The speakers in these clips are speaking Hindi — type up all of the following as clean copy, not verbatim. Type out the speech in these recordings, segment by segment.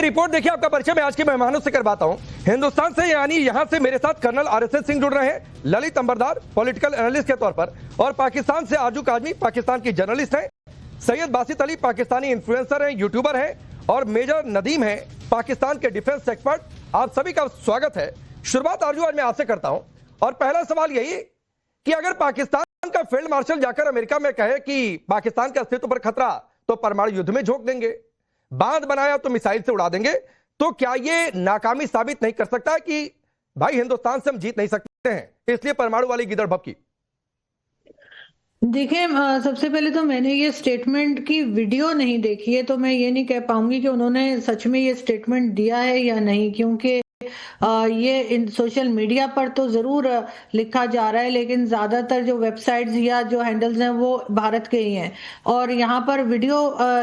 रिपोर्ट देखिए, आपका परिचय मैं आज के मेहमानों से करवाता हूं। हिंदुस्तान से यानी यहां से मेरे साथ कर्नल आरएसएस सिंह जुड़ रहे हैं, ललित अंबरदार पॉलिटिकल एनालिस्ट के तौर पर, और पाकिस्तान से आरजू काजमी पाकिस्तान की जर्नलिस्ट हैं, सैयद बासित अली पाकिस्तानी इन्फ्लुएंसर हैं, यूट्यूबर हैं, और मेजर नदीम हैं पाकिस्तान के डिफेंस एक्सपर्ट। आप सभी का स्वागत है। शुरुआत आरजू आज मैं आपसे करता हूं, और पहला सवाल यही कि अगर पाकिस्तान का फील्ड मार्शल जाकर अमेरिका में कहे कि पाकिस्तान के अस्तित्व पर खतरा तो परमाणु युद्ध में झोंक देंगे, बांध बनाया तो मिसाइल से उड़ा देंगे, तो क्या ये नाकामी साबित नहीं कर सकता कि भाई हिंदुस्तान से हम जीत नहीं सकते हैं, इसलिए परमाणु वाली गिदड़ भभकी? देखिए, सबसे पहले तो मैंने ये स्टेटमेंट की वीडियो नहीं देखी है, तो मैं ये नहीं कह पाऊंगी कि उन्होंने सच में ये स्टेटमेंट दिया है या नहीं, क्योंकि ये इन सोशल मीडिया पर तो जरूर लिखा जा रहा है, लेकिन ज्यादातर जो वेबसाइट्स या जो हैंडल्स हैं वो भारत के ही हैं, और यहाँ पर वीडियो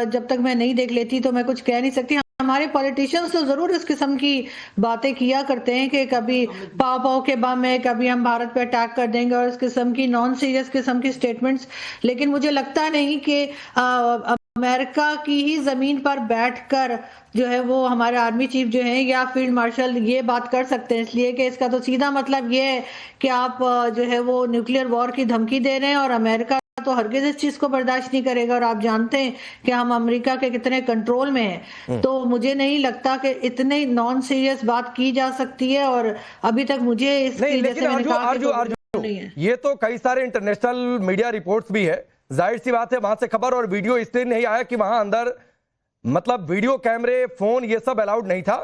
जब तक मैं नहीं देख लेती तो मैं कुछ कह नहीं सकती। हमारे पॉलिटिशियंस तो जरूर इस किस्म की बातें किया करते हैं कि कभी पाव के बम है, कभी हम भारत पे अटैक कर देंगे, और इस किस्म की नॉन सीरियस किस्म की स्टेटमेंट्स। लेकिन मुझे लगता नहीं कि अमेरिका की ही जमीन पर बैठकर जो है वो हमारे आर्मी चीफ जो है या फील्ड मार्शल ये बात कर सकते हैं, इसलिए कि इसका तो सीधा मतलब ये है कि आप जो है वो न्यूक्लियर वॉर की धमकी दे रहे हैं, और अमेरिका तो हरगिज इस चीज को बर्दाश्त नहीं करेगा, और आप जानते हैं कि हम अमेरिका के कितने कंट्रोल में हैं। तो मुझे नहीं लगता कि इतने नॉन सीरियस बात की जा सकती है, और अभी तक मुझे इसकी जैसे मैंने कहा नहीं है। ये तो कई सारे इंटरनेशनल मीडिया रिपोर्ट्स भी है, जाहिर सी बात है वहां से खबर और वीडियो इसलिए नहीं आया कि वहां अंदर मतलब वीडियो कैमरे फोन ये सब अलाउड नहीं था,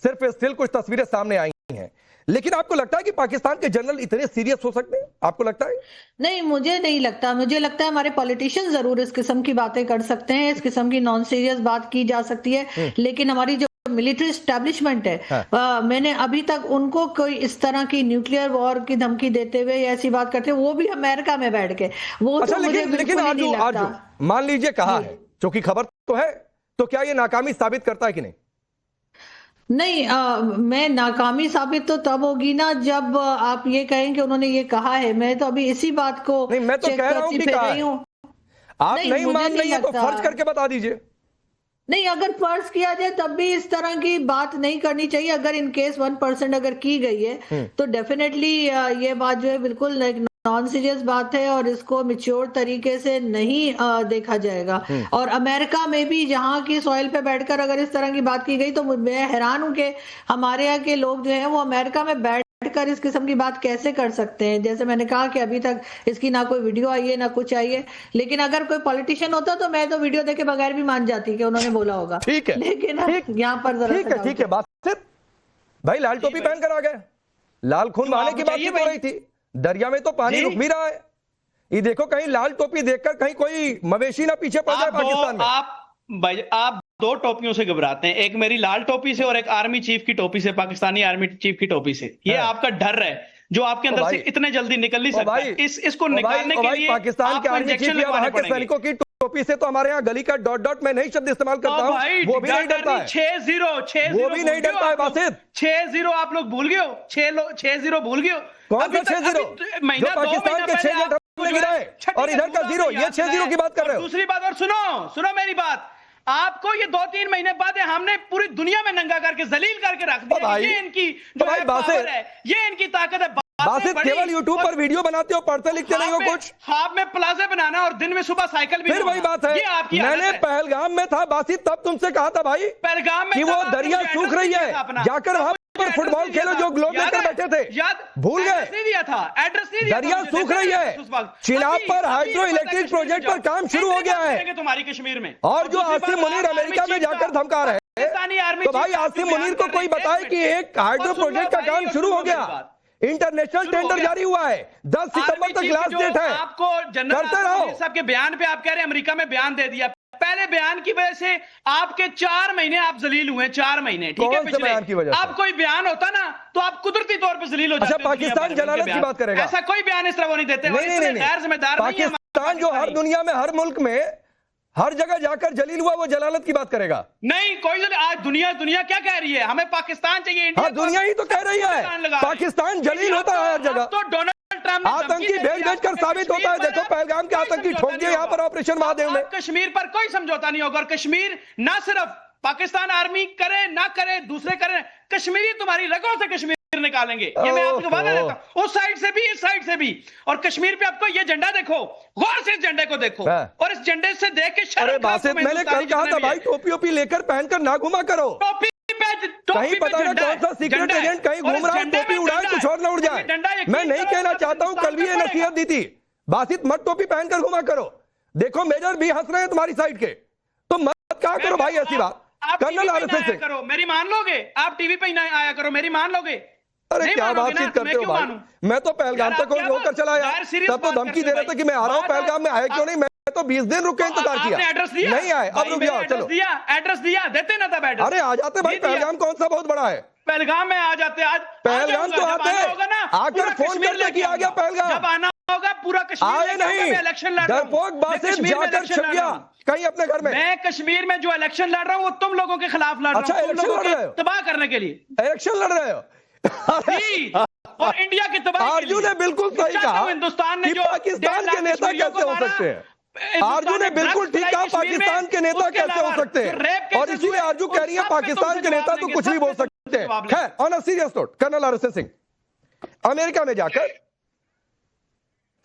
सिर्फ स्टिल कुछ तस्वीरें सामने आई हैं। लेकिन आपको लगता है कि पाकिस्तान के जनरल इतने सीरियस हो सकते हैं? आपको लगता है? नहीं, मुझे नहीं लगता। मुझे लगता है हमारे पॉलिटिशियन जरूर इस किस्म की बातें कर सकते हैं, इस किस्म की नॉन सीरियस बात की जा सकती है, लेकिन हमारी जो मिलिट्री एस्टैब्लिशमेंट है, मैंने अभी तक उनको कोई इस तरह की न्यूक्लियर वॉर की धमकी देते हुए ऐसी बात करते, वो भी अमेरिका में बैठ के, वो अच्छा, तो मुझे बिल्कुल नहीं लगता। मान लीजिए कहा है, क्योंकि खबर तो है, तो क्या ये नाकामी साबित करता है कि नहीं? नहीं, मैं नाकामी साबित तो तब होगी ना जब आप ये कहें कि उन्होंने ये कहा है। मैं तो अभी इसी बात को नहीं, मैं तो कह रहा हूं कि कहा है। आप नहीं मान रही है तो फर्ज करके बता दीजिए। नहीं, अगर फर्ज किया जाए तब भी इस तरह की बात नहीं करनी चाहिए। अगर इन केस 1% अगर की गई है तो डेफिनेटली ये बात जो है बिल्कुल नॉन सीरियस बात है, और इसको मिच्योर तरीके से नहीं देखा जाएगा। और अमेरिका में भी जहां की सॉइल पे बैठकर अगर इस तरह की बात की गई तो मैं हैरान हूं कि हमारे यहाँ के लोग जो है वो अमेरिका में बैठकर इस किस्म की बात कैसे कर सकते हैं। जैसे मैंने कहा कि अभी तक इसकी ना कोई वीडियो आई है ना कुछ आई है, लेकिन अगर कोई पॉलिटिशियन होता तो मैं तो वीडियो देखे बगैर भी मान जाती कि उन्होंने बोला होगा। ठीक है, लेकिन यहाँ पर ठीक है बात सिर्फ भाई लाल टोपी पहनकर आ गए, लाल खून बहाने की बात हो रही थी, दरिया में तो पानी रुक भी रहा है। ये देखो कहीं लाल टोपी देखकर कहीं कोई मवेशी ना पीछे पड़ जाए पाकिस्तान में। आप दो टोपियों से घबराते हैं, एक मेरी लाल टोपी से और एक आर्मी चीफ की टोपी से, पाकिस्तानी आर्मी चीफ की टोपी से। ये आपका डर है जो आपके अंदर से इतने जल्दी निकल नहीं सकता। इसको निकालने के लिए पाकिस्तान के आर्मी चीफ या वहां के सैनिकों की टोपी से तो हमारे यहाँ गली का डॉट डॉट में नहीं शब्द इस्तेमाल करता हूँ, वो भी नहीं डरता है। 6-0 वो भी नहीं डरता है बासित। 6-0 आप लोग भूल गए हो, 6-0 भूल गए हो। कौन सा 6-0? जो पाकिस्तान के 6 नेट गिराए और इधर का 0, ये 6-0 की बात कर रहे हो। दूसरी बात, और सुनो मेरी बात, आपको ये 2-3 महीने बाद हमने पूरी दुनिया में नंगा करके जलील करके रख दिया। ये इनकी जो है पावर है, ये इनकी ताकत है। बासित केवल यूट्यूब पर वीडियो बनाते हो, पढ़ते लिखते नहीं हो कुछ। ख्वाब में प्लाजा बनाना और दिन में सुबह साइकिल भी। फिर वही बात है, मैंने पहलगाम में था बासित, तब तुमसे कहा था भाई पहलगाम में कि वो दरिया सूख रही है, जाकर वहां पर फुटबॉल खेलो, जो ग्लोब लेकर बैठे थे, भूल गए? नहीं दिया था एड्रेस, नहीं दिया। दरिया सूख रही है, चिनाब पर हाइड्रो इलेक्ट्रिक प्रोजेक्ट पर काम शुरू हो गया है तुम्हारी कश्मीर में। और जो आसिम मुनीर अमेरिका में जाकर धमका रहे हैं, तो भाई आसिम मुनीर को कोई बताए कि एक हाइड्रो प्रोजेक्ट का काम शुरू हो गया, इंटरनेशनल टेंडर जारी हुआ है, 10 सितंबर तक लास्ट डेट है। आपको जनरल साहब के बयान पे आप कह रहे हैं अमेरिका में बयान दे दिया, पहले बयान की वजह से आपके 4 महीने आप जलील हुए, 4 महीने, ठीक है। पिछले बयान की वजह से आप कोई बयान होता ना तो आप कुदरती तौर पे जलील हो जाते। अच्छा, पाकिस्तान जलालत की बात करेगा? ऐसा कोई बयान इस तरह वो नहीं देते, नहीं, गैर जिम्मेदार पाकिस्तान जो हर दुनिया में हर मुल्क में हर जगह जाकर जलील हुआ, वो जलालत की बात करेगा? नहीं, कोई आज दुनिया क्या कह रही है, हमें पाकिस्तान चाहिए। हाँ, दुनिया ही तो कह रही है पाकिस्तान जलील होता है हर जगह, तो डोनाल्ड ट्रंप आतंकी भेज कर साबित होता है। देखो पहलगाम के आतंकी ठोक दिए यहाँ पर ऑपरेशन महादेव में। कश्मीर पर कोई समझौता नहीं होगा, और कश्मीर न सिर्फ पाकिस्तान आर्मी करे ना करे, दूसरे करे, कश्मीरी तुम्हारी रगों से कश्मीर निकालेंगे, ये मैं आपको वादा देता हूं, उस साइड से भी इस साइड से भी। और कश्मीर पे आपको ये झंडा देखो, गौर से इस झंडे को देखो, और इस झंडे से देख के अरे बासित, मैंने कल कहा था भाई टोपी ओपी लेकर पहनकर ना घुमा करो, कहीं पता ना कौन सा सीक्रेट एजेंट कहीं घूम रहा है, टोपी उड़ाए कुछ और ना उड़ जाए। मैं नहीं कहना चाहता हूं, कल भी ये नसीहत दी थी, बासित मत टोपी पहनकर घुमा करो। देखो मेजर भी हंस रहे हैं तुम्हारी साइड के, तो मत कहा करो भाई ऐसी बात। कर्नल आरएसएस सिंह करो, मेरी मान लोगे? आप टीवी पे ही ना आया करो, मेरी मान लोगे? अरे क्या बातचीत करते हो भाई, मैं तो पहलगाम तक होकर चला आया, तब तो धमकी दे रहे थे कि मैं आ रहा हूं पहलगाम में, आए क्यों नहीं? मैं तो 20 दिन रुक के इंतजार किया, नहीं आए, अब रुक जाओ, चलो एड्रेस दिया, देते ना तब एड्रेस। अरे आ जाते भाई, पहलगाम कौन सा बहुत बड़ा है, पहलगाम में आ जाते, आज पहलगाम तो आते हैं, आकर फोन करने की आ गया पहलगाम, जब आना होगा पूरा कश्मीर आए नहीं, इलेक्शन लड़ डरपोक बासित जाकर छुप गया कहीं अपने घर में। मैं कश्मीर में जो इलेक्शन लड़ रहा हूँ वो तुम लोगों के खिलाफ लड़ रहा हूँ, अच्छा इलेक्शन लड़ रहे हो, तबाह करने के लिए इलेक्शन लड़ रहे हो और इंडिया की तबाही। आरजू ने बिल्कुल सही कहा, हिंदुस्तान ने जो पाकिस्तान के नेता कैसे हो सकते हैं, आरजू ने बिल्कुल ठीक कहा, पाकिस्तान के नेता कैसे हो सकते हैं, और इसीलिए आरजू कह रही है पाकिस्तान के नेता तो कुछ भी बोल सकते हैं। खैर on a serious note, colonel RSS Singh America में जाकर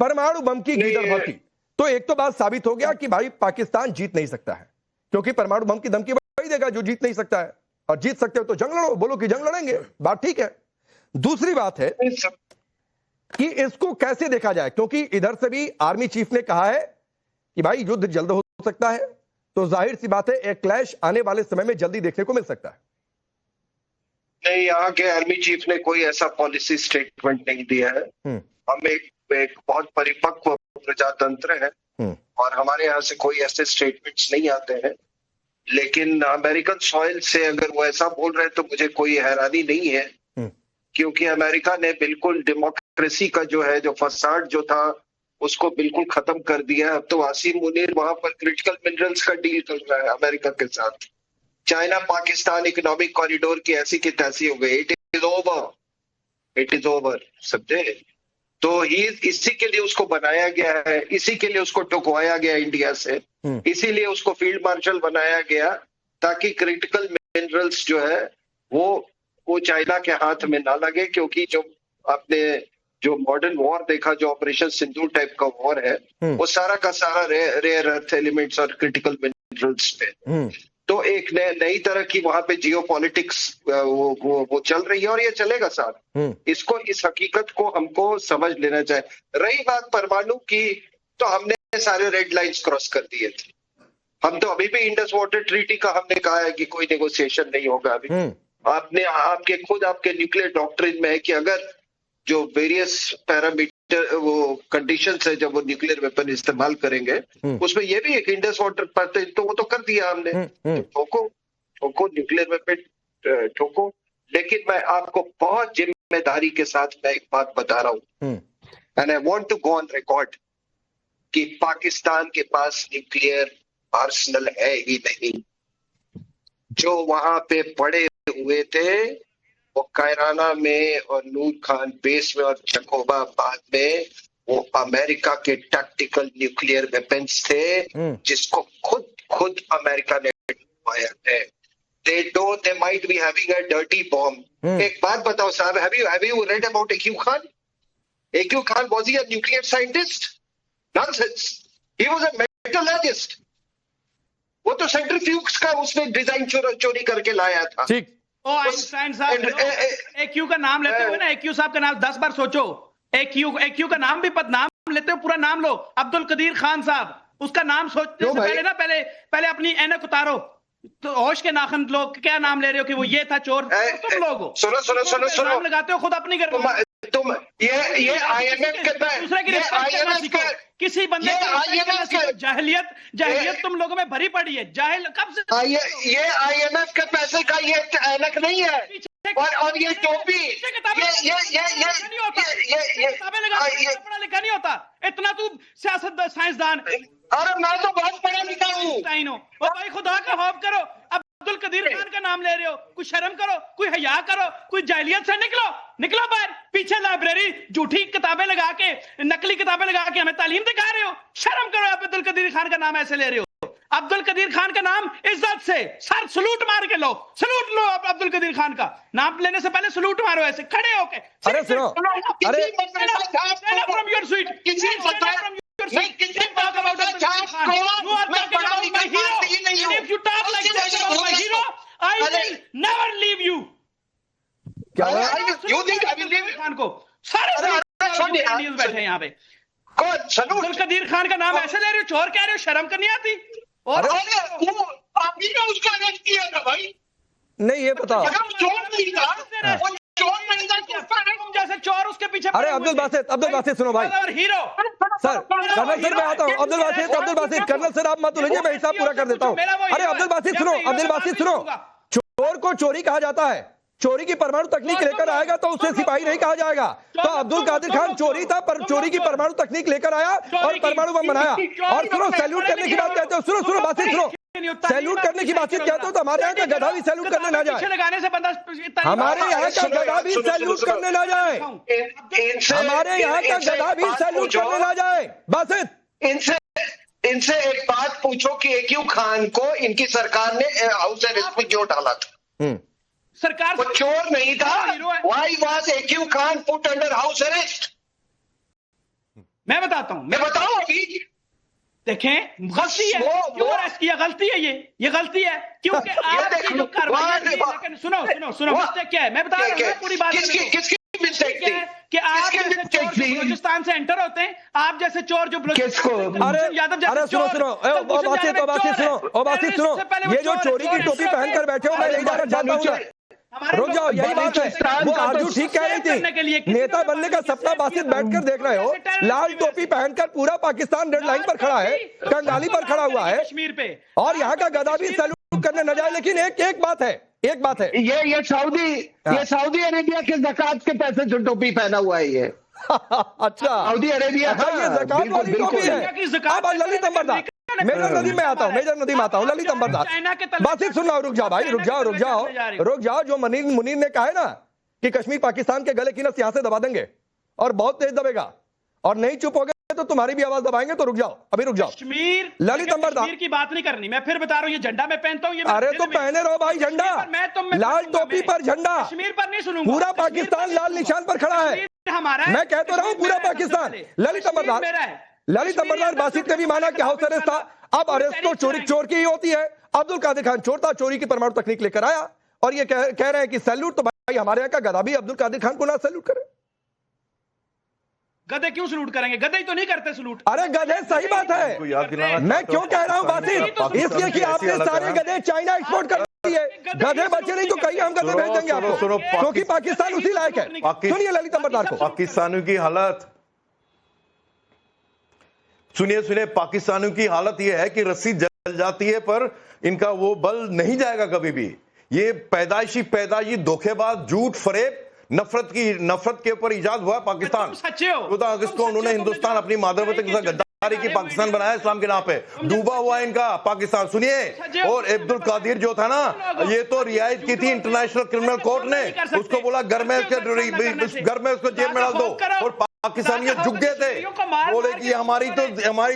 परमाणु बम की गीदड़ भड़की, तो एक तो बात साबित हो गया कि भाई पाकिस्तान जीत नहीं सकता है, क्योंकि परमाणु बम की धमकी वही देगा जो जीत नहीं सकता है, और जीत सकते हो तो जंग लड़ो, बोलो कि जंग लड़ेंगे, बात ठीक है। दूसरी बात है कि इसको कैसे देखा जाए, क्योंकि इधर से भी आर्मी चीफ ने कहा है कि भाई युद्ध जल्द हो सकता है, तो जाहिर सी बात है एक क्लैश आने वाले समय में जल्दी देखने को मिल सकता है। नहीं, यहाँ के आर्मी चीफ ने कोई ऐसा पॉलिसी स्टेटमेंट नहीं दिया है। हम एक बहुत परिपक्व प्रजातंत्र है और हमारे यहाँ से कोई ऐसे स्टेटमेंट्स नहीं आते हैं, लेकिन अमेरिकन सॉइल से अगर वो ऐसा बोल रहे हैं तो मुझे कोई हैरानी नहीं है, क्योंकि अमेरिका ने बिल्कुल डेमोक्रेसी का जो है जो फसाड जो था उसको बिल्कुल खत्म कर दिया। अब तो वासीम मुनीर वहां पर क्रिटिकल मिनरल्स का डील कर रहा है अमेरिका के साथ। चाइना पाकिस्तान इकोनॉमिक कॉरिडोर की ऐसी की तैसी हो गई, इट इज ओवर समझे। तो इसी के लिए उसको बनाया गया है, इसी के लिए उसको टुकवाया गया इंडिया से, इसीलिए उसको फील्ड मार्शल बनाया गया ताकि क्रिटिकल मिनरल्स जो है वो चाइना के हाथ में ना लगे, क्योंकि जो आपने जो मॉडर्न वॉर देखा, जो ऑपरेशन सिंदूर टाइप का वॉर है, वो सारा का सारा रेयर अर्थ एलिमेंट्स और क्रिटिकल मिनरल्स पे। तो एक नई तरह की वहां पे जियोपॉलिटिक्स वो चल रही है और ये चलेगा साथ। इसको, इस हकीकत को हमको समझ लेना चाहिए। रही बात परमाणु की, तो हमने सारे रेड लाइंस क्रॉस कर दिए थे। हम तो अभी भी इंडस वाटर ट्रीटी का हमने कहा है कि कोई नेगोशिएशन नहीं होगा अभी। आपके न्यूक्लियर डॉक्ट्रिन में है कि अगर जो वेरियस पैरामीटर वो कंडीशंस है जब वो न्यूक्लियर वेपन इस्तेमाल करेंगे, उसमें ये भी एक इंडस वाटर पर, तो वो तो कर दिया हमने। ठोको न्यूक्लियर वेपन ठोको। लेकिन मैं आपको बहुत जिम्मेदारी के साथ मैं एक बात बता रहा हूं, and I want to go on record कि पाकिस्तान के पास न्यूक्लियर आर्सेनल है ही नहीं। जो वहां पे पड़े हुए थे वो कायराना में और नूर खान बेस में और जकोबाबाद में वो अमेरिका के टैक्टिकल न्यूक्लियर वेपन्स थे, जिसको खुद अमेरिका ने पाया है। They might be having a dirty bomb. एक बात बताओ साहब, have you read about AQ Khan? AQ Khan, was he a nuclear scientist? Nonsense. He was a metallurgist. वो तो सेंट्रीफ्यूज का उसने डिजाइन चोरी करके लाया था। ठीक। आइंस्टाइन साहब, AQ का नाम लेते हुए ना, AQ साहब का नाम 10 बार सोचो। AQ का नाम भी नाम लेते हो, पूरा नाम लो। अब्दुल कदीर खान साहब, उसका नाम सोचने से पहले ना पहले अपनी ऐनक उतारो, तो होश के नाखन लोग क्या नाम ले रहे हो कि वो ये था चोर। तुम लोग हो, सुनो नाम लगाते हो खुद अपनी घर। तुम ये IMF दूसरे की रिस्पेक्ट किसी बंदे की जाहिलियत तुम लोगों में भरी पड़ी है। जाहिल कब से? ये IMF के पैसे का ये ऐनक नहीं है, और ये टोपी, ये पढ़ा लिखा नहीं होता इतना। तू सियासत साइंसदान, अरे मैं तो बहुत पढ़ा लिखा हूँ। भाई खुदा का खौफ करो। अब्दुल कदीर खान का नाम ले रहे हो, कुछ शर्म करो, कोई हया करो, कोई जाहिलियत से निकलो बाहर। पीछे लाइब्रेरी झूठी किताबें लगा के, नकली किताबें लगा के हमें तालीम दिखा रहे हो। शर्म करो, आप अब्दुल कदीर खान का नाम ऐसे ले रहे हो। अब्दुल कदीर खान का नाम इज्जत से सर सलूट मार के लो, सलूट लो अब्दुल कदीर खान का नाम लेने से पहले सलूट मारो ऐसे खड़े होके। अरे सुनो, अरे फ्रॉम योर स्वीट क्या खान को सारे बैठे हैं यहाँ पे। अब्दुल कदीर खान का नाम ऐसे ले रहे हो, चोर कह रहे हो, शर्म करनी आती? और आपने उसका अरेस्ट किया था भाई, नहीं ये बताओ। जैसे चोर उसके पीछे। अरे अब्दुल बासित सुनो भाई, हीरो सर कर्नल सर मैं आता हूँ। अब्दुल बासित कर्नल सर आप मत उलझिए, मैं हिसाब पूरा कर देता हूँ। अरे अब्दुल बासित सुनो, चोर को चोरी कहा जाता है, चोरी की परमाणु तकनीक लेकर आएगा तो उसे सिपाही नहीं कहा जाएगा। तो अब्दुल कादिर खान चोरी था, पर चोरी की परमाणु तकनीक लेकर आया और परमाणु बम बनाया। और सुनो, सैल्यूट करने की बात कहते हो, सुनो बासित सुनो, सैल्यूट करने की बात कहते हो तो हमारे यहाँ का गधा भी सैल्यूट करने ना जाए, लगाने से बंदा हमारे यहाँ का गधा भी सैल्यूट करने ना जाए, हमारे यहाँ का गधा भी सैल्यूट करने ना जाए। बासित इनसे एक बात पूछो कि AQ खान को इनकी सरकार ने हाउस अरेस्ट में क्यों डाला था? सरकार वो चोर नहीं था। Why was AQ Khan put under house arrest? मैं बताता हूं, मैं बताऊं अभी। देखें गलती है, क्यों अरेस्ट किया? गलती है, ये गलती है क्योंकि आपकी जो कार्रवाई, लेकिन सुनो मिस्टेक क्या है मैं बता रहा हूं पूरी बात। किसकी मिस्टेक थी? कि आप जैसे चोर जो बलूचिस्तान से एंटर होते हैं, आप जैसे चोर जो यादव अरे सुनो बासित सुनो, ये जो चोरी की टोपी पहनकर बैठे हो, मैं नहीं जाना चाहता हूँ, रुक जाओ, यही बात है। वो आरजू ठीक कह रही थी, नेता बनने का सपना बासित बैठकर देख रहे हो, लाल टोपी पहनकर पूरा पाकिस्तान रेड लाइन पर खड़ा है, कंगाली पर खड़ा हुआ है, कश्मीर पे, और यहाँ का गधा भी सैल्यूट करने न जाए। लेकिन एक बात है, ये सऊदी अरेबिया के ज़कात के पैसे जो टोपी पहना हुआ है ये। अच्छा सऊदी अरेबिया का ये ज़कात वाली टोपी है। अब ललित अंबरदार, मेजर नदी में आता हूँ, ललित अंबरदार। बासित सुनना, रुक जाओ भाई, रुक जाओ। जो मुनीर ने कहा है ना कि कश्मीर पाकिस्तान के गले की नस यहां से दबा देंगे और बहुत तेज दबेगा, और नहीं चुप हो गए तो तुम्हारी भी आवाज दबाएंगे, तो रुक जाओ, अभी रुक जाओ। कश्मीर ललित अंबरदार, कश्मीर की बात नहीं करनी, मैं फिर बता रहा हूँ, ये झंडा मैं पहनता हूँ, अरे तो पहने रहो भाई झंडा, लाल टोपी पर झंडा, कश्मीर पर नहीं सुनूंगा। पूरा पाकिस्तान लाल निशान पर खड़ा है, मैं कह तो रहा हूँ पूरा पाकिस्तान। ललित अंबरदार, बासित ने भी माना कि हाउस अरेस्ट था। अब अरेस्ट तो चोर की ही होती है। अब्दुल कादिर खान चोर था, चोरी की परमाणु तकनीक लेकर आया, और ये कह रहे हैं कि सैल्यूट तो भाई हमारे यहाँ का गधा भी अब्दुल कादिर खान को ना सैल्यूट करे। गधे क्यों सलूट करेंगे? गधे ही तो नहीं करते सलूट। अरे गधे, सही बात है। मैं क्यों कह रहा हूँ बासित, इसलिए कि आपने सारे गधे चाइना एक्सपोर्ट कर दिए, गधे बचे नहीं तो कहीं हम गधे भेज देंगे आपको, क्योंकि पाकिस्तान उसी लायक है। सुनिए ललित अंबरदार को, पाकिस्तानियों की हालत सुनिए, पाकिस्तानियों की हालत यह है कि रस्सी जल जाती है पर इनका वो बल नहीं जाएगा कभी भी। ये पैदाइशी धोखेबाज, झूठ, फरेब, नफरत के ऊपर इजाद हुआ है पाकिस्तान। 14 अगस्त को उन्होंने हिंदुस्तान अपनी मादरवत के साथ गद्दारी की, पाकिस्तान बनाया इस्लाम के नाम पे, डूबा हुआ है इनका पाकिस्तान। सुनिए, और अब्दुल कादिर जो था ना, ये तो रियायत की थी इंटरनेशनल क्रिमिनल कोर्ट ने, उसको बोला घर में उसको जेल में डाल दो, और पाकिस्तान ये झुक गए थे, बोले कि हमारी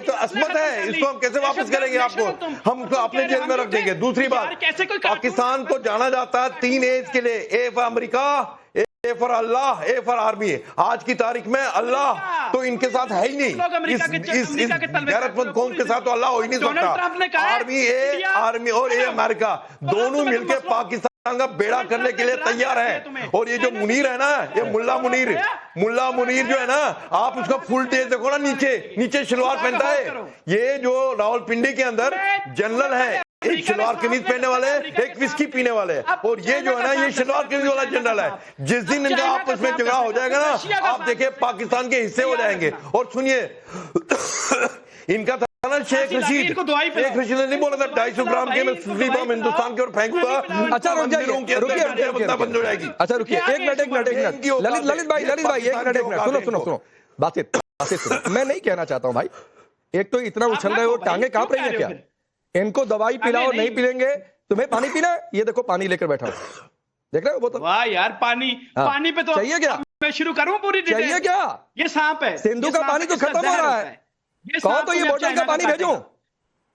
तो असमत है, इसको हम कैसे वापस करेंगे, आपको हम उसको अपने जेल में रख देंगे। दूसरी बात, पाकिस्तान को जाना जाता है 3 A's के लिए, A for America, A for Allah, A for army. आज की तारीख में अल्लाह तो इनके साथ है ही नहीं, इस गैरतमंद कौम के साथ तो अल्लाह हो ही नहीं सकता। आर्मी और ए अमेरिका दोनों मिलकर पाकिस्तान का बेड़ा करने के लिए तैयार है। और ये जो मुनीर है ना, ये मुल्ला मुनीर जो है ना, आप उसका फुल टेस्ट देखो ना, नीचे शलवार पहनता है। ये जो रावलपिंडी के अंदर जनरल है, एक शलवार कमीज पहनने वाले, एक विस्की पीने वाले, और ये जो है ना, ये शलवार कमीज वाला जनरल है। जिस दिन इनका आपस में झगड़ा हो जाएगा ना, आप देखिए पाकिस्तान के हिस्से हो जाएंगे। और सुनिए, इनका था ना शेख रशीद ने नहीं बोला था 250 ग्राम के मैं सुतली बम हिंदुस्तान की ओर फेंकूंगा। अच्छा रुकिए, बंद हो जाएगी। अच्छा रुकिए, एक मिनट ललित भाई, एक मिनट सुनो बासित सुनो, मैं नहीं कहना चाहता हूँ भाई, एक तो इतना उछल रहे हो, टांगे कांप रही है क्या? इनको दवाई पिलाओ, नहीं पिलेंगे। तुम्हें पानी पीना है, ये देखो पानी लेकर बैठा हूं, देख रहे हो? बोतल। वाह यार, पानी पे तो चाहिए क्या? मैं शुरू करूं पूरी डिटेल? चाहिए क्या? ये सांप है, सिंधु का पानी तो खत्म हो रहा है, कहो तो ये बोतल का पानी भेजूं?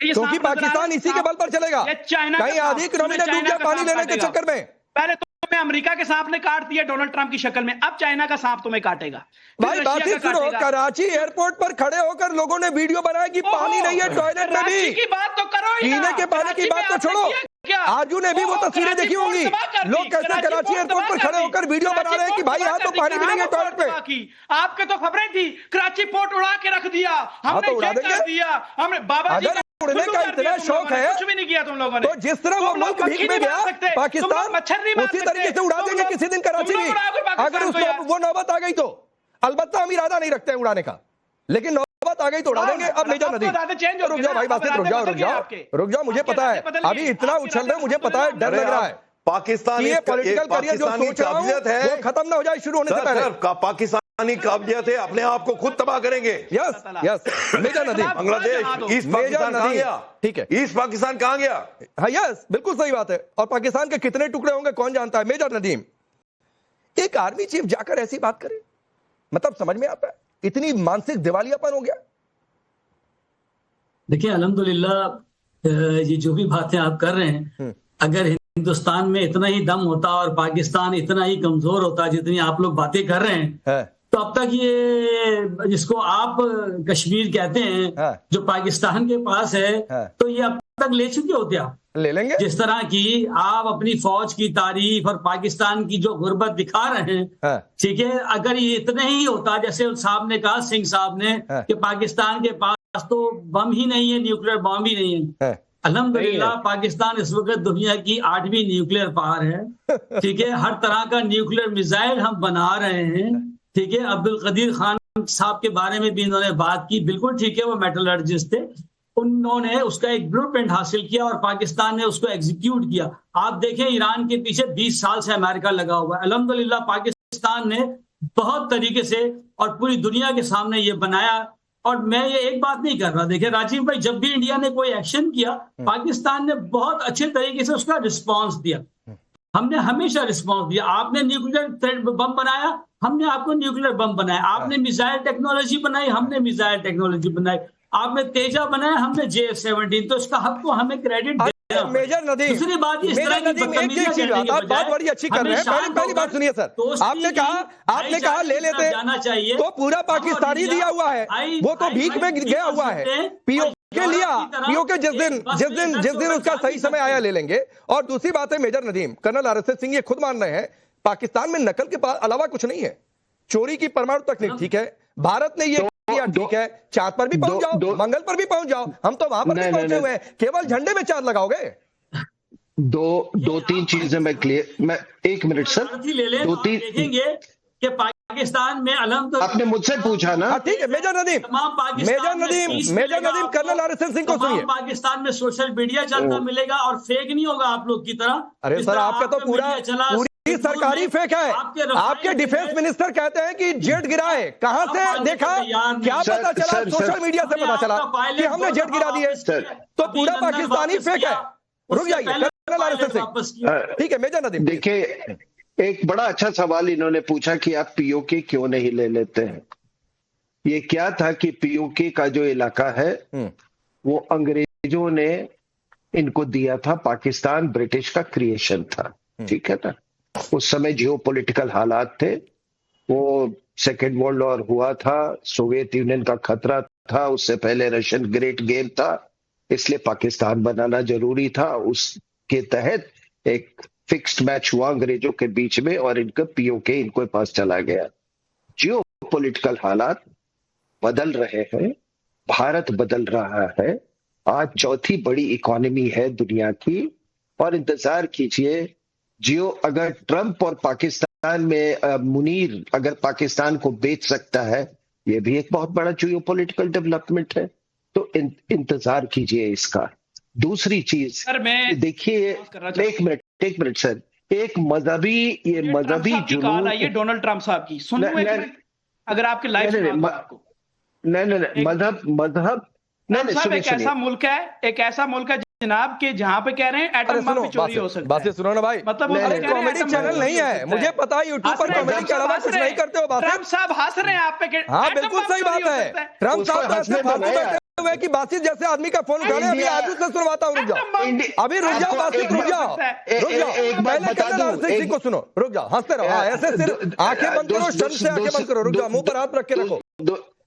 क्योंकि पाकिस्तान इसी के बल पर चलेगा। कहीं आधी इकोनॉमी ने डूब गया पानी लेने के चक्कर में। पहले तुम्हें अमेरिका के सांप ने काट दिया डोनाल्ड ट्रंप की शक्ल में, अब चाइना का सांप तुम्हें काटेगा। भाई बात ही सुनो, कराची एयरपोर्ट पर खड़े होकर लोगों ने वीडियो बनाया कि पानी नहीं है टॉयलेट में भी। की बात तो करो, पीने के पानी की बात तो छोड़ो, आजू ने भी वो तस्वीरें देखी होंगी, लोग कैसे कराची एयरपोर्ट पर खड़े होकर वीडियो बना रहे हैं कि भाई यहाँ तो पानी भी नहीं है टॉयलेट में। आपके तो खबरें थी, कराची पोर्ट उड़ा के रख दिया हमने, उड़ा देंगे। हमने बाबा जी उड़ने का इतना शौक है, कुछ भी नहीं किया तुम लोगों ने। तो जिस तरह वो मुल्क भीख में गया पाकिस्तान, उसी तरीके से उड़ा देंगे किसी दिन कराची भी, अगर उसको वो नौबत आ गई तो। अलबत्ता हम इरादा नहीं रखते हैं उड़ाने का, लेकिन नौबत आ गई तो उड़ा देंगे। अब मेजर नदीम, रुक जाओ भाई बासित, रुक जाओ, मुझे पता है अभी इतना उछल रहे, मुझे पता है, डर लग रहा है। पाकिस्तान ये पॉलिटिकल करियर जो सोच रहा हूं वो खत्म ना हो जाए शुरू होने से पहले। पाकिस्तानी काबिलियत है, अपने आप को खुद तबाह करेंगे। Yes major Nadeem, Bangladesh east Pakistan कहां गया? ठीक है, ईस्ट पाकिस्तान कहां गया? हाँ यस बिल्कुल सही बात है। और पाकिस्तान के कितने टुकड़े होंगे कौन जानता है। मेजर नदीम, एक आर्मी चीफ जाकर ऐसी बात करे, मतलब समझ में आता है, इतनी मानसिक दिवालियापन हो गया। देखिए अल्हम्दुलिल्लाह, ये जो भी बातें आप कर रहे हैं, अगर हिंदुस्तान में इतना ही दम होता और पाकिस्तान इतना ही कमजोर होता जितनी आप लोग बातें कर रहे हैं, तो अब तक ये जिसको आप कश्मीर कहते हैं जो पाकिस्तान के पास है, तो ये अब तक ले चुके होते आप। ले लेंगे। जिस तरह की आप अपनी फौज की तारीफ और पाकिस्तान की जो गुर्बत दिखा रहे हैं, ठीक है, अगर ये इतने ही होता जैसे साहब ने कहा, सिंह साहब ने, कि पाकिस्तान के पास तो बम ही नहीं है, न्यूक्लियर बम ही नहीं है। अल्हम्दुलिल्लाह पाकिस्तान इस वक्त दुनिया की 8वीं न्यूक्लियर पावर है, ठीक है, हर तरह का न्यूक्लियर मिसाइल हम बना रहे हैं, ठीक है। अब्दुल कदीर खान साहब के बारे में भी इन्होंने बात की, बिल्कुल ठीक है, वो मेटलर्जिस्ट थे, उन्होंने उसका एक ब्लूप्रिंट हासिल किया और पाकिस्तान ने उसको एग्जीक्यूट किया। आप देखें ईरान के पीछे 20 साल से अमेरिका लगा हुआ है। अल्हम्दुलिल्लाह पाकिस्तान ने बहुत तरीके से और पूरी दुनिया के सामने ये बनाया। और मैं ये एक बात नहीं कर रहा, देखिए राजीव भाई, जब भी इंडिया ने कोई एक्शन किया, पाकिस्तान ने बहुत अच्छे तरीके से उसका रिस्पांस दिया। हमने हमेशा रिस्पांस दिया। आपने न्यूक्लियर बम बनाया, हमने आपको न्यूक्लियर बम बनाया। आपने मिसाइल टेक्नोलॉजी बनाई, हमने मिसाइल टेक्नोलॉजी बनाई। आपने तेजा बनाया, हमने JF-17। तो इसका हक को हमें क्रेडिट देना। मेजर नदीम, दूसरी बात, इस तरह की बदतमीजियां करने के आप बात बड़ी अच्छी कर रहे हैं। पहली बात सुनिए सर, आपने कहा ले लेते जाना चाहिए, तो पूरा पाकिस्तानी दिया हुआ है, वो तो भीख में गया हुआ है। पीओके लिया, पीओके जिस दिन उसका सही समय आया ले लेंगे। और दूसरी बात है major Nadeem, colonel RSS Singh ये खुद मान रहे हैं, पाकिस्तान में नकल के अलावा कुछ नहीं है। चोरी की परमाणु तकनीक ठीक है, भारत ने ये किया ठीक है, चांद पर भी पहुंच जाओ, मंगल पर भी पहुंच जाओ, हम तो वहां पर भी पहुंचे हुए हैं, केवल झंडे में चांद लगाओगे। दो तीन चीजें मैं क्लियर, मैं 1 मिनट सर, 2-3 देखेंगे कि पाकिस्तान में आपने मुझसे पूछा ना, ठीक है major Nadeem, colonel RSS Singh को सुनिए। पाकिस्तान में सोशल मीडिया चलता मिलेगा और फेक नहीं होगा आप लोग की तरह। अरे सर आपका तो पूरी सरकारी फेक है। आपके डिफेंस मिनिस्टर कहते हैं कि जेट गिरा है, कहां से देखा, क्या पता चला, सोशल मीडिया से पता चला कि हमने जेट गिरा दिए, तो पूरा पाकिस्तानी फेक है। रुक जाइए कर्नल RSS सिंह, ठीक है मेजर नदीम। देखिए एक बड़ा अच्छा सवाल इन्होंने पूछा कि आप POK क्यों नहीं ले लेते हैं। ये क्या था कि POK का जो इलाका है वो अंग्रेजों ने इनको दिया था, पाकिस्तान ब्रिटिश का क्रिएशन था, ठीक है ना। उस समय जियोपॉलिटिकल हालात थे, वो सेकेंड वर्ल्ड वॉर हुआ था, सोवियत यूनियन का खतरा था, उससे पहले रशियन ग्रेट गेम था, इसलिए पाकिस्तान बनाना जरूरी था। उसके तहत एक फिक्स्ड मैच हुआ अंग्रेजों के बीच में और इनका POK इनको पास चला गया। जियोपॉलिटिकल हालात बदल रहे हैं, भारत बदल रहा है, आज चौथी बड़ी इकोनॉमी है दुनिया की, और इंतजार कीजिए अगर ट्रंप और पाकिस्तान में मुनीर अगर पाकिस्तान को बेच सकता है, ये भी एक बहुत बड़ा जियोपॉलिटिकल डेवलपमेंट है, तो इंतजार कीजिए इसका। दूसरी चीज देखिए, एक मिनट सर, एक मजहबी जुनून, ये डोनाल्ड ट्रंप साहब की सुन लो एक मिनट, अगर आपके लाइव नहीं मजहब नहीं, एक ऐसा मुल्क है जनाब के जहां पे कह रहे हैं एटम बम भी चोरी हो सकता है। बातें सुनो ना भाई, मतलब कॉमेडी चैनल नहीं है, मुझे पता है यूट्यूब पर कॉमेडी के अलावा कुछ नहीं करते हो। ट्रंप साहब हंस रहे हैं आप पे, हाँ बिल्कुल सही बात है, ट्रंप साहब हुए कि बासित जैसे आदमी का फोन उठा रहे, अभी आजू से सुनवाता हूँ, रुक जाओ, अभी रुक जाओ बासित, रुक जाओ, पहले कर्नल आरएसएस सिंह को सुनो, रुक जाओ, हंसते रहो, ऐसे सिर्फ आंखें बंद करो, शर्म से आंखें बंद करो, रुक जाओ, मुंह पर हाथ रख के रखो।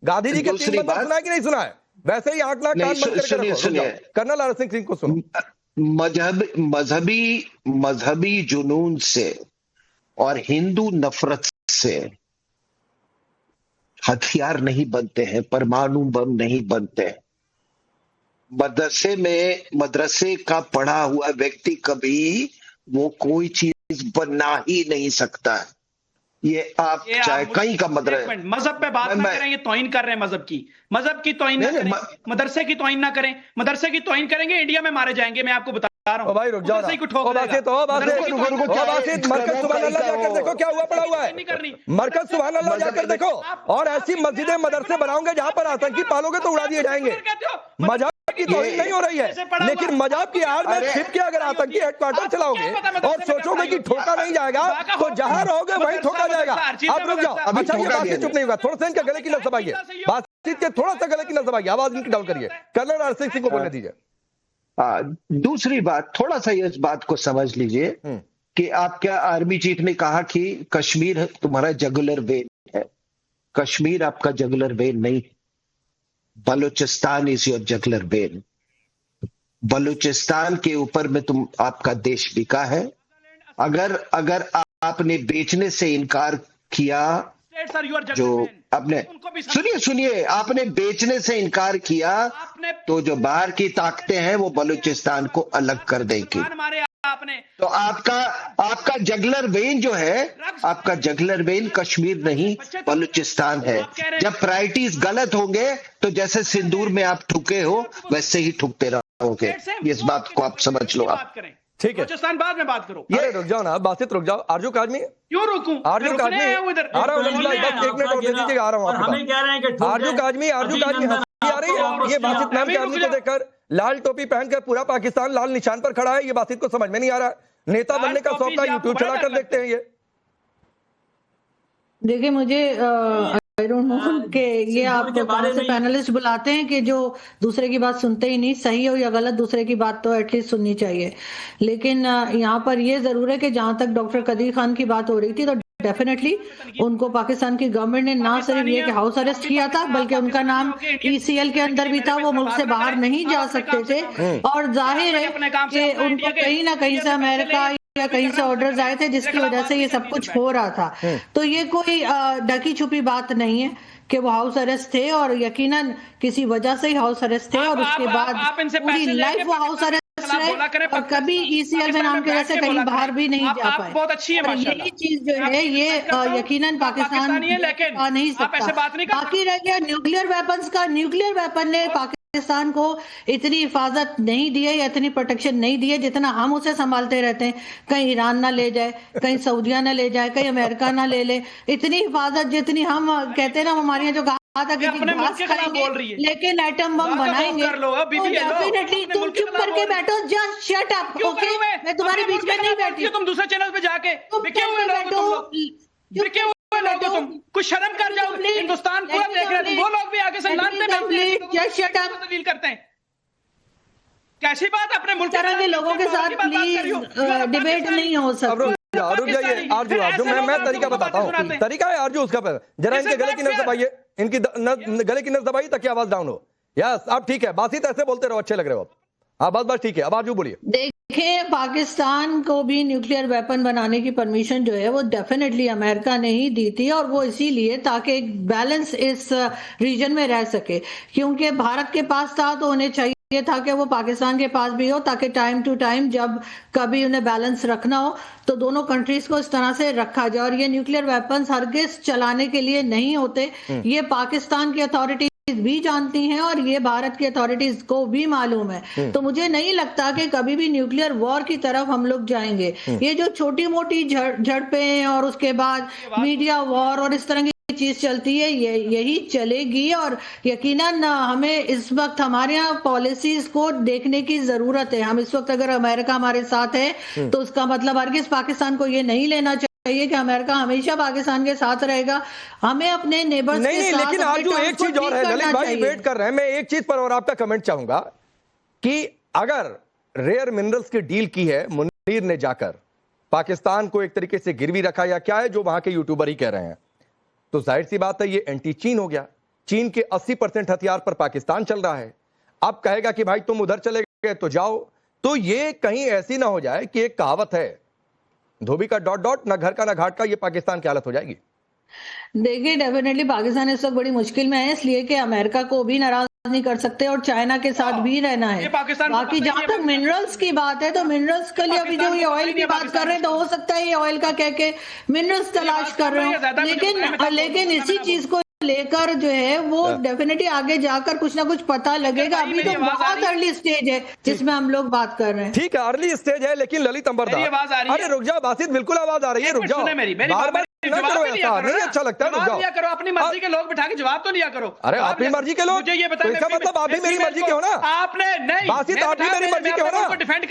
गांधी जी के 3 बंदर सुना है कि नहीं सुना है? वैसे ही आंख नाक कान बंद करके रखो। कर्नल आरएसएस सिंह को सुनो। मजहबी जुनून से और हिंदू नफरत से हथियार नहीं बनते हैं, परमाणु बम नहीं बनते हैं। मदरसे का पढ़ा हुआ व्यक्ति कभी वो कोई चीज बना ही नहीं सकता है। ये आप चाहे कहीं का मजहब पे बात ना करें, ये तौहीन कर रहे हैं मजहब की तौहीन ना करें, मदरसे की तौहीन ना करें, मदरसे की तौहीन करेंगे इंडिया में मारे जाएंगे, मैं आपको बता रहा हूं। भाई रुक जाओ, मरकज सुभान अल्लाह जाकर देखो क्या हुआ पड़ा हुआ है, मरकज सुभान अल्लाह जाकर देखो, और ऐसी मस्जिदें मदरसे बनाओगे जहां पर आतंकी पालोगे तो उड़ा दिए जाएंगे। मजहब की तौहीन नहीं हो रही है, लेकिन मजहब की आड़ में छिप के अगर आतंकी हेडक्वार्टर चलाओगे और सोचोगे कि ठोका नहीं जाएगा, तो जहां रहोगे वहीं ठोका जाएगा। आप रुक जाओ, अच्छा ये बात चुप नहीं होगा, थोड़ा सा इनके गले की नस दबाइए, बातचीत के थोड़ा सा गले की नस दबाइए, आवाज इनकी डाउन करिए, कर्नल आरएसएस सिंह को बोलने दीजिए। दूसरी बात, थोड़ा सा इस बात को समझ लीजिए कि आपका आर्मी चीफ ने कहा कि कश्मीर तुम्हारा जगुलर वेन है। कश्मीर आपका जगुलर वेन नहीं, Balochistan is your jugular vein. Balochistan के ऊपर में आपका देश बिका है। अगर आपने बेचने से इनकार किया, जो आपने सुनिए आपने बेचने से इनकार किया, तो जो बाहर की ताकतें हैं वो बलूचिस्तान को अलग कर देगी। तो आपका जगलर वेन जो है, आपका जगलर वेन कश्मीर नहीं बलूचिस्तान है। जब प्रायोरिटीज गलत होंगे तो जैसे सिंदूर में आप ठुके हो वैसे ही ठुकते रहोगे। इस बात को आप समझ लो। आप ठीक है, बलूचिस्तान बाद में बात करो। अरे रुक जाओ ना बासित, रुक जाओ। आरजू काजमी क्यों रुकूं? आरजू काजमी आ रहा हूँ, बस 1 मिनट और दे दीजिए, आ रहा हूँ आपके पास। आरजू काजमी हंसी आ रही है, ये बासित नाम के आदमी को देखकर लाल टोपी पहनकर पूरा पाकिस्तान लाल निशान पर खड़ा है, ये बासित को समझ में नहीं आ रहा। नेता बनने का शौक का यूट्यूब चलाकर देखते हैं ये। देखिए मुझे आई डोंट नो कि ये आप कौन से पैनलिस्ट बुलाते हैं कि जो दूसरे की बात सुनते ही नहीं, सही हो या गलत दूसरे की बात तो एटलीस्ट सुननी चाहिए। लेकिन यहाँ पर ये जरूर है कि जहां तक डॉक्टर कदीर खान की बात हो रही थी, तो डेफिनेटली उनको पाकिस्तान की गवर्नमेंट ने ना सिर्फ ये कि हाउस अरेस्ट किया था, बल्कि उनका नाम ECL के अंदर भी था, वो मुल्क से बाहर नहीं जा सकते थे। और जाहिर है कि उनको कहीं ना कहीं से अमेरिका या कहीं से ऑर्डर्स आए थे जिसकी वजह से ये सब कुछ हो रहा था। तो ये कोई ढकी छुपी बात नहीं है कि वो हाउस अरेस्ट थे, और यकीनन किसी वजह से ही हाउस अरेस्ट थे, और उसके बाद पूरी लाइफ वो हाउस अरेस्ट रहे और कभी ECL में नाम के वजह से कहीं बाहर भी नहीं जा पाए। बहुत अच्छी है यही चीज जो है ये यकीनन पाकिस्तान आ नहीं सकता। बाकी रह गया न्यूक्लियर वेपन्स का, न्यूक्लियर वेपन ने पाकिस्तान को इतनी हिफाजत नहीं दी है या इतनी प्रोटेक्शन नहीं दी है जितना हम उसे संभालते रहते हैं। कहीं ईरान ना ले जाए, कहीं सऊदिया ना ले जाए, कहीं अमेरिका ना ले ले, इतनी हिफाजत जितनी हम कहते हैं ना, हमारे यहाँ जो कहा था कि घास खाएंगे लेकिन एटम बम बनाएंगे, तो डेफिनेटली तुम चुप करके बैठो, जस्ट शट अप, ओके? मैं तुम्हारे बीच में नहीं बैठी। तुम दूसरे चैनल पे जाके तुम कुछ शर्म कर जाओ, हिंदुस्तान पूरा देख रहे हैं, वो लोग भी आगे से दलील करते हैं। कैसी बात अपने मुल्क के लोगों के साथ प्लीज डिबेट नहीं हो सकती। रुक जाइए आरजू, मैं तरीका बताता हूँ, तरीका है आरजू उसका। जरा इनके गले की नस दबाइए, इनकी गले की नस दबाइए ताकि आवाज डाउन हो। यस आप ठीक है, बासित ऐसे बोलते रहो, अच्छे लग रहे हो आप। हाँ बस ठीक है, अब आरजू बोलिए। देखिए पाकिस्तान को भी न्यूक्लियर वेपन बनाने की परमिशन जो है वो डेफिनेटली अमेरिका ने ही दी थी, और वो इसीलिए ताकि एक बैलेंस इस रीजन में रह सके, क्योंकि भारत के पास था तो उन्हें चाहिए था कि वो पाकिस्तान के पास भी हो, ताकि टाइम टू टाइम जब कभी उन्हें बैलेंस रखना हो तो दोनों कंट्रीज को इस तरह से रखा जाए। और ये न्यूक्लियर वेपन्स हरगिज चलाने के लिए नहीं होते, ये पाकिस्तान की अथॉरिटी भी जानती हैं और ये भारत की अथॉरिटीज को भी मालूम है। तो मुझे नहीं लगता कि कभी भी न्यूक्लियर वॉर की तरफ हम लोग जाएंगे। ये जो छोटी मोटी झड़पें और उसके बाद मीडिया वॉर और इस तरह की चीज चलती है, यही चलेगी। और यकीनन हमें इस वक्त हमारे यहाँ पॉलिसीज को देखने की जरूरत है। हम इस वक्त अगर अमेरिका हमारे साथ है तो उसका मतलब हरगिज पाकिस्तान को ये नहीं लेना चाहिए चाहिए कि अमेरिका हमेशा पाकिस्तान के साथ रहेगा, हमें अपने नेबर्स के नहीं, साथ लेकिन आज जो एक चीज और है, ललित भाई वेट कर रहे हैं, मैं एक चीज पर और आपका कमेंट चाहूंगा कि अगर रेयर मिनरल्स की डील की है मुनीर ने जाकर पाकिस्तान को एक तरीके से गिरवी रखा या क्या है जो वहां के यूट्यूबर ही कह रहे हैं, तो जाहिर सी बात है ये एंटी चीन हो गया। चीन के 80% हथियार पर पाकिस्तान चल रहा है। अब कहेगा कि भाई तुम उधर चले गए तो जाओ, तो ये कहीं ऐसी ना हो जाए कि एक कहावत है धोबी का डॉट डॉट, ना घर का ना घाट का, ये पाकिस्तान की हालत हो जाएगी। देखिए डेफिनेटली पाकिस्तान इस वक्त बड़ी मुश्किल में है, इसलिए कि अमेरिका को भी नाराज नहीं कर सकते और चाइना के साथ भी रहना है। बाकी जहां तक मिनरल्स की बात है तो मिनरल्स के लिए अभी जो ये ऑयल की बात कर रहे हैं तो हो सकता है ये ऑयल का कह के मिनरल्स तलाश कर रहे हो, लेकिन इसी चीज को लेकर जो है वो डेफिनेटली आगे जाकर कुछ ना कुछ पता लगेगा। अभी तो बहुत अर्ली स्टेज है जिसमें हम लोग बात कर रहे हैं। ठीक है, अर्ली स्टेज है, लेकिन ललित अंबरदार, अरे रुक जाओ बासित, बिल्कुल आवाज आ रही है, रुक जाओ, बार-बार ना करो ऐसा, नहीं अच्छा लगता है, रुक जाओ। करो अपनी मर्जी के लोग बिठा के जवाब तो लिया करो। अरे अपनी मर्जी के लोग, मुझे ये बताओ, इसका मतलब आप भी मेरी मर्जी के हो ना? आपने नहीं, बासित आप भी मेरी मर्जी के हो ना?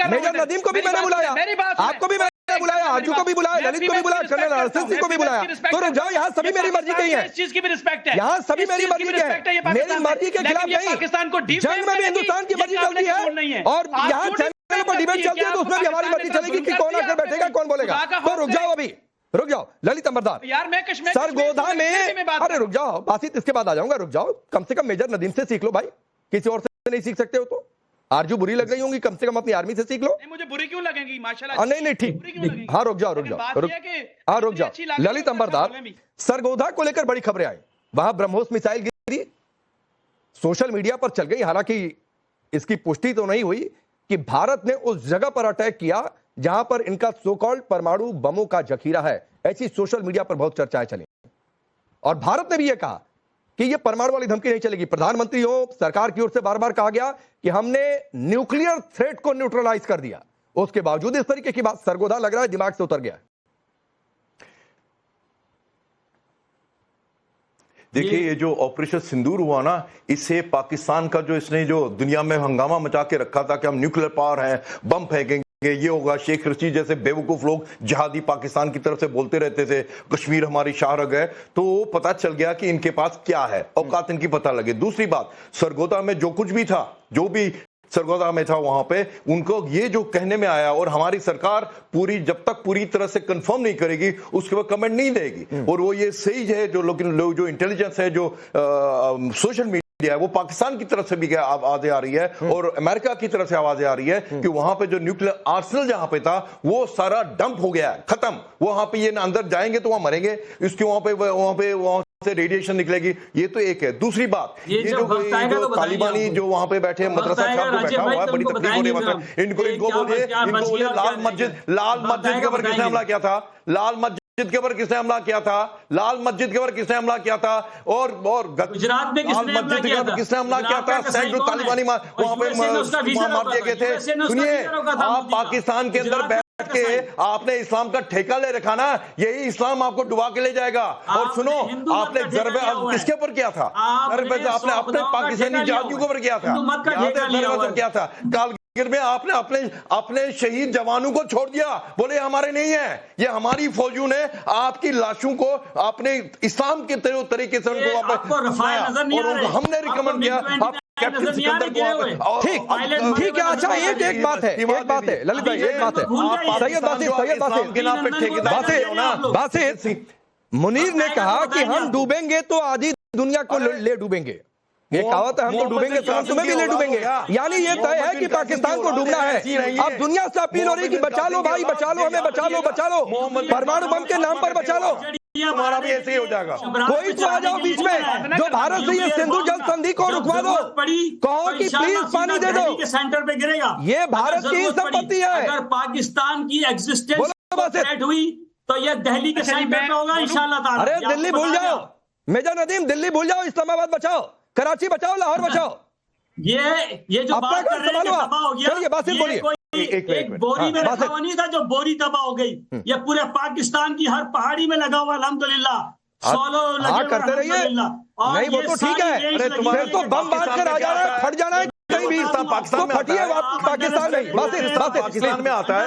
मेजर नदीम को भी मैंने बुलाया, आपको भी मैंने बुलाया, आजू को भी बुलाया, ललित को भी बुलाया, कर्नल अरशद सिंह को भी बुलाया, तो रुक जाओ, यहाँ सभी मेरी मर्जी के ही है, इस चीज की भी रिस्पेक्ट है, यहाँ सभी मेरी मर्जी के हैं, मेरी मर्जी के खिलाफ नहीं। पाकिस्तान को जंग में भी हिंदुस्तान की मर्जी चलती है और यहाँ चैनल पर डिबेट चलती है तो उसमें भी हमारी मर्जी चलेगी कि कौन आकर बैठेगा कौन बोलेगा। तो रुक जाओ, अभी रुक जाओ ललित अंबरदार यार, मैं कश्मीर सरगोधा में, अरे रुक जाओ बासित, इसके बाद आ जाऊंगा, रुक जाओ, कम से कम मेजर नदीम से सीख लो भाई, किसी और से नहीं सीख सकते हो तो। आरजू बुरी लग रही होंगी, कम से कम अपनी आर्मी से सीख लो। मुझे बुरी क्यों लगेगी माशाल्लाह? नहीं ठीक, हाँ रुक जाओ, हाँ रुक जाओ ललित अंबरदार, सरगोधा को लेकर बड़ी खबरें आई, वहां ब्रह्मोस मिसाइल गिरी, सोशल मीडिया पर चल गई, हालांकि इसकी पुष्टि तो नहीं हुई कि भारत ने उस जगह पर अटैक किया जहां पर इनका सो कॉल्ड परमाणु बमों का जखीरा है, ऐसी सोशल मीडिया पर बहुत चर्चाएं चली और भारत ने भी यह कहा कि यह परमाणु वाली धमकी नहीं चलेगी। प्रधानमंत्री हो, सरकार की ओर से बार बार कहा गया कि हमने न्यूक्लियर थ्रेट को न्यूट्रलाइज कर दिया, उसके बावजूद इस तरीके की बात, सरगोधा लग रहा है दिमाग से उतर गया। देखिए ये जो ऑपरेशन सिंदूर हुआ ना, इससे पाकिस्तान का जो इसने जो दुनिया में हंगामा मचा के रखा था कि हम न्यूक्लियर पावर हैं, बम फेंकेंगे, ये होगा, शेख रशीद जैसे बेवकूफ लोग जिहादी पाकिस्तान की तरफ से बोलते रहते थे, कश्मीर हमारी शाहरग है, तो पता चल गया कि इनके पास क्या है, औकात इनकी पता लगे। दूसरी बात, सरगोधा में जो कुछ भी था, जो भी सरगोधा में था वहां पे, उनको ये जो कहने में आया और हमारी सरकार पूरी जब तक पूरी तरह से कंफर्म नहीं करेगी उसके बाद कमेंट नहीं देगी। और वो ये सही है जो इंटेलिजेंस है, जो सोशल मीडिया है, वो पाकिस्तान की तरफ से भी आवाजें आ रही है और अमेरिका की तरफ से आवाजें आ रही है कि वहां पे जो न्यूक्लियर आर्सेनल जहां पे था वो सारा डंप हो गया है, खत्म, वहां पे ये अंदर जाएंगे तो वहां मरेंगे, इसके वहां से रेडिएशन निकलेगी। ये तो एक है। दूसरी बात, ये जो तालिबानी जो वहां पे बैठे मदरसा छाप पे बैठा हुआ है, बड़ी तकलीफ हो रही है, इनको बोलिए लाल मस्जिद के ऊपर किसने हमला किया था, लाल मस्जिद के ऊपर किसने हमला किया था, लाल मस्जिद के ऊपर किसने हमला किया था, और गुजरात में लाल मस्जिद के ऊपर किसने हमला किया था, सैकड़ों तालिबानी वहां पे मार दिए गए थे। सुनिए, आप पाकिस्तान के अंदर बैठ के आपने इस्लाम का ठेका ले रखा ना, यही इस्लाम आपको डुबा के ले जाएगा। और सुनो, आपने जरबे किसके ऊपर किया था, आपने अपने पाकिस्तानी जातियों के ऊपर किया था, क्या था कालगिर में आपने अपने शहीद जवानों को छोड़ दिया, बोले हमारे नहीं है, ये हमारी फौजियों ने आपकी लाशों को अपने इस्लाम के तरीके से उनको हमने रिकमेंड किया। ठीक है, अच्छा एक बात है ललित भाई, एक बात है, बासित मुनीर ने कहा कि हम डूबेंगे तो आधी दुनिया को ले डूबेंगे, ये कहावत है, हम तो डूबेंगे तो तुम्हें भी ले डूबेंगे, यानी ये तय है कि पाकिस्तान को डूबना है। अब दुनिया से अपील हो रही कि बचा लो भाई, बचा लो हमें, बचा लो परमाणु बम के नाम पर बचा लो, हमारा भी ऐसे ही हो जाएगा। कोई तो आ जाओ बीच में जो भारत से ये सिंधु जल संधि को रुकवा दो, कहो कि प्लीज पानी दे दो, के सेंटर पे गिरेगा, ये भारत की संपत्ति है। अगर पाकिस्तान की एग्जिस्टेंस थ्रेट हुई तो ये दिल्ली के सेंटर पे होगा इंशाल्लाह। अरे दिल्ली भूल जाओ मेजर नदीम, दिल्ली भूल जाओ, इस्लामाबाद बचाओ, कराची बचाओ, लाहौर बचाओ, ये जो बात कर रहे हैं तबाह हो गया, एक बोरी में रखा हुआ नहीं था जो बोरी तबाह हो गई, ये पूरे पाकिस्तान की हर पहाड़ी में लगा हुआ अल्हम्दुलिल्लाह, करते रहिए, नहीं वो तो ठीक है, फिर तो बम बांध कर आ जाना है, फट जाना है कहीं भी पाकिस्तान में फटी है पाकिस्तान में पाकिस्तान में आता है।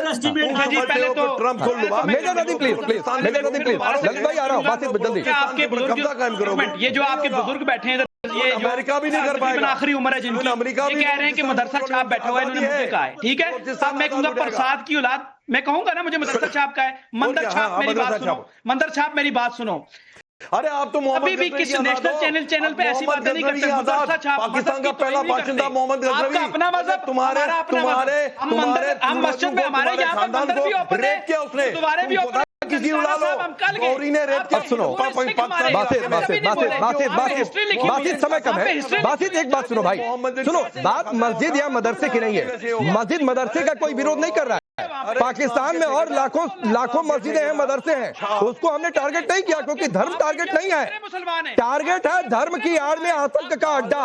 ट्रम्प को मेजर नदी प्लीज मेजर नदी प्लीज ललित भाई आ रहा हूँ बासित जल्दी। आपके बुजुर्ग ये जो आपके बुजुर्ग बैठे हैं ये अमेरिका भी नहीं कर पाएगा, आखिरी उम्र है जिनकी, अमेरिका ये कह रहे हैं कि मदरसा छाप बैठा हुआ है, इन्होंने मुझे कहा है। ठीक है, अब मैं कहूंगा प्रसाद की औलाद, मैं कहूंगा ना मुझे मदरसा छाप का है। मंदिर छाप मेरी बात सुनो, मंदिर छाप मेरी बात सुनो। अरे आप तो अभी भी किसी नेशनल चैनल पे ऐसी बातें नहीं करते। मदरसा छाप पाकिस्तान का पहला बाशिंदा मोहम्मद गजनवी, आपका अपना मजहब, तुम्हारे हम मस्जिद में हमारे यहाँ पर मंदिर भी ओपन है, गुरुद्वारे भी ओपन है। किसी उड़ा लो, गौरी ने रेप किया। सुनो बासित समय कम है। बासित एक बात सुनो भाई, सुनो बात मस्जिद या मदरसे की नहीं है। मस्जिद मदरसे का कोई विरोध नहीं कर रहा है। पाकिस्तान में और लाखों मस्जिदें हैं, मदरसे हैं, उसको हमने टारगेट नहीं किया क्योंकि धर्म टारगेट नहीं है। टारगेट है धर्म की आड़ में आतंक का अड्डा।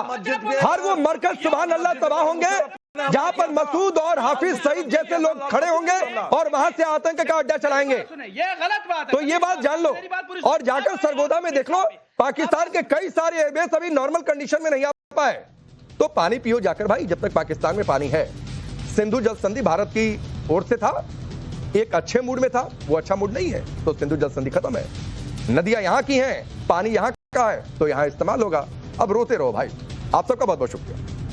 हर वो मरकज सुभान अल्लाह तबाह होंगे जहां पर मसूद और हाफिज सईद जैसे लोग खड़े होंगे और वहां से आतंक का अड्डा चलाएंगे। ये गलत बात है, तो ये बात जान लो और जाकर सरगोदा में देख लो, पाकिस्तान के कई सारे एयरबेस अभी नॉर्मल कंडीशन में नहीं आ पाए। तो पानी पियो जाकर भाई, जब तक पाकिस्तान में पानी है। सिंधु जल संधि भारत की ओर से था, एक अच्छे मूड में था, वो अच्छा मूड नहीं है तो सिंधु जल संधि खत्म है। नदियां यहाँ की हैं, पानी यहाँ का है तो यहाँ इस्तेमाल होगा। अब रोते रहो भाई। आप सबका बहुत बहुत शुक्रिया।